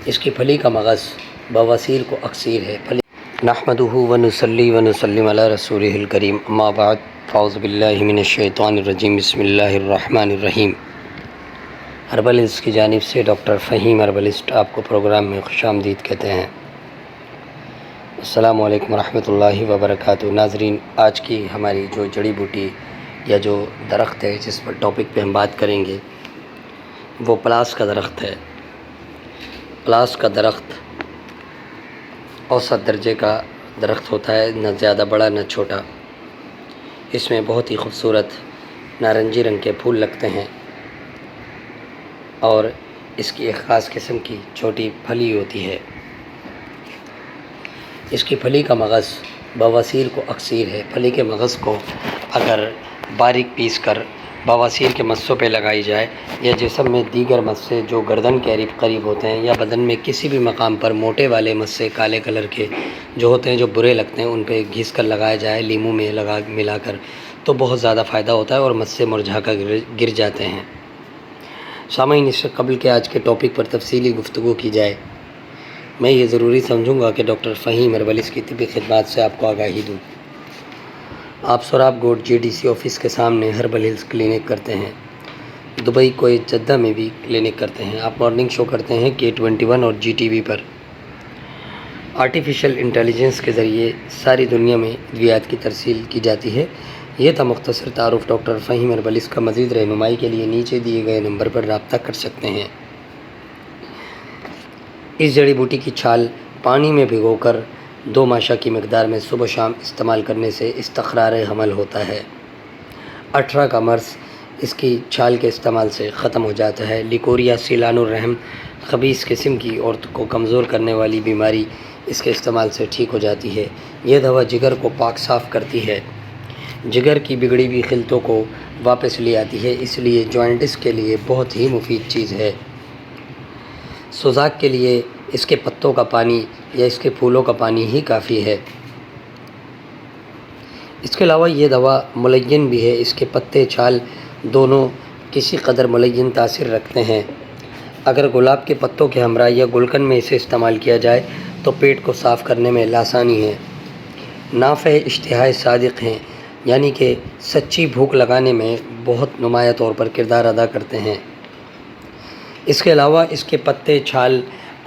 اس کی پھلی کا مغز بواسیر کو اکثیر ہے۔ نحمدہ ونصلی ونسلم علی رسولہ الکریم، اما بعد، اعوذ باللہ من الشیطان الرجیم، بسم اللہ الرحمن الرحیم۔ ہربلسٹ کی جانب سے ڈاکٹر فہیم ہربلسٹ آپ کو پروگرام میں خوش آمدید کہتے ہیں۔ السلام علیکم ورحمۃ اللہ وبرکاتہ۔ ناظرین، آج کی ہماری جو جڑی بوٹی یا جو درخت ہے جس پر ٹاپک پہ ہم بات کریں گے وہ پلاس کا درخت ہے۔ پلاس کا درخت اوسط درجے کا درخت ہوتا ہے، نہ زیادہ بڑا نہ چھوٹا۔ اس میں بہت ہی خوبصورت نارنجی رنگ کے پھول لگتے ہیں اور اس کی ایک خاص قسم کی چھوٹی پھلی ہوتی ہے۔ اس کی پھلی کا مغز بواسیر کو اکثیر ہے۔ پھلی کے مغز کو اگر باریک پیس کر بواسیر کے مسوں پہ لگائی جائے یا جسم میں دیگر مسے جو گردن کے قریب ہوتے ہیں یا بدن میں کسی بھی مقام پر موٹے والے مسے کالے کلر کے جو ہوتے ہیں جو برے لگتے ہیں ان پہ گھس کر لگایا جائے لیموں میں ملا کر تو بہت زیادہ فائدہ ہوتا ہے اور مسے مرجھا کر گر جاتے ہیں۔ سامعین، اس سے قبل کہ آج کے ٹاپک پر تفصیلی گفتگو کی جائے میں یہ ضروری سمجھوں گا کہ ڈاکٹر فہیم ہربلسٹ کی طبی خدمات سے آپ کو آگاہی دوں۔ آپ سوراب گوٹ GDC آفس کے سامنے ہربل ہلز کلینک کرتے ہیں۔ دبئی، کویت، جدہ میں بھی کلینک کرتے ہیں۔ آپ مارننگ شو کرتے ہیں K21 اور GTV پر۔ آرٹیفیشل انٹیلیجنس کے ذریعے ساری دنیا میں ادویات کی ترسیل کی جاتی ہے۔ یہ تھا مختصر تعارف ڈاکٹر فہیم ہربلسٹ کا۔ مزید رہنمائی کے لیے نیچے دیے گئے نمبر پر رابطہ کر سکتے ہیں۔ اس جڑی بوٹی کی چھال پانی میں بھگو کر 2 ماشا کی مقدار میں صبح و شام استعمال کرنے سے استقرار حمل ہوتا ہے۔ 18 کا مرض اس کی چھال کے استعمال سے ختم ہو جاتا ہے۔ لیکوریا سیلان الرحم خبیث قسم کی عورت کو کمزور کرنے والی بیماری اس کے استعمال سے ٹھیک ہو جاتی ہے۔ یہ دوا جگر کو پاک صاف کرتی ہے، جگر کی بگڑی ہوئی خلطوں کو واپس لے آتی ہے، اس لیے جوائنٹس کے لیے بہت ہی مفید چیز ہے۔ سوزاک کے لیے اس کے پتوں کا پانی یا اس کے پھولوں کا پانی ہی کافی ہے۔ اس کے علاوہ یہ دوا ملین بھی ہے۔ اس کے پتے چھال دونوں کسی قدر ملین تاثیر رکھتے ہیں۔ اگر گلاب کے پتوں کے ہمراہ یا گلقند میں اسے استعمال کیا جائے تو پیٹ کو صاف کرنے میں آسانی ہے۔ نافع اشتہائے صادق ہیں، یعنی کہ سچی بھوک لگانے میں بہت نمایاں طور پر کردار ادا کرتے ہیں۔ اس کے علاوہ اس کے پتے چھال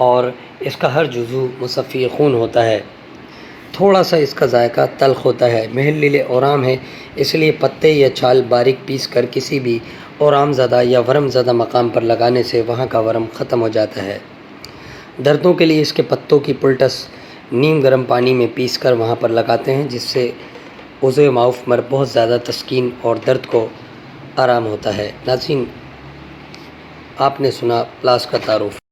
اور اس کا ہر جزو مصفی خون ہوتا ہے۔ تھوڑا سا اس کا ذائقہ تلخ ہوتا ہے۔ محلل اورام ہے، اس لیے پتے یا چھال باریک پیس کر کسی بھی اورام زدہ یا ورم زدہ مقام پر لگانے سے وہاں کا ورم ختم ہو جاتا ہے۔ دردوں کے لیے اس کے پتوں کی پلٹس نیم گرم پانی میں پیس کر وہاں پر لگاتے ہیں، جس سے عضو معاف پر بہت زیادہ تسکین اور درد کو آرام ہوتا ہے۔ ناظرین، آپ نے سنا پلاس کا تعارف۔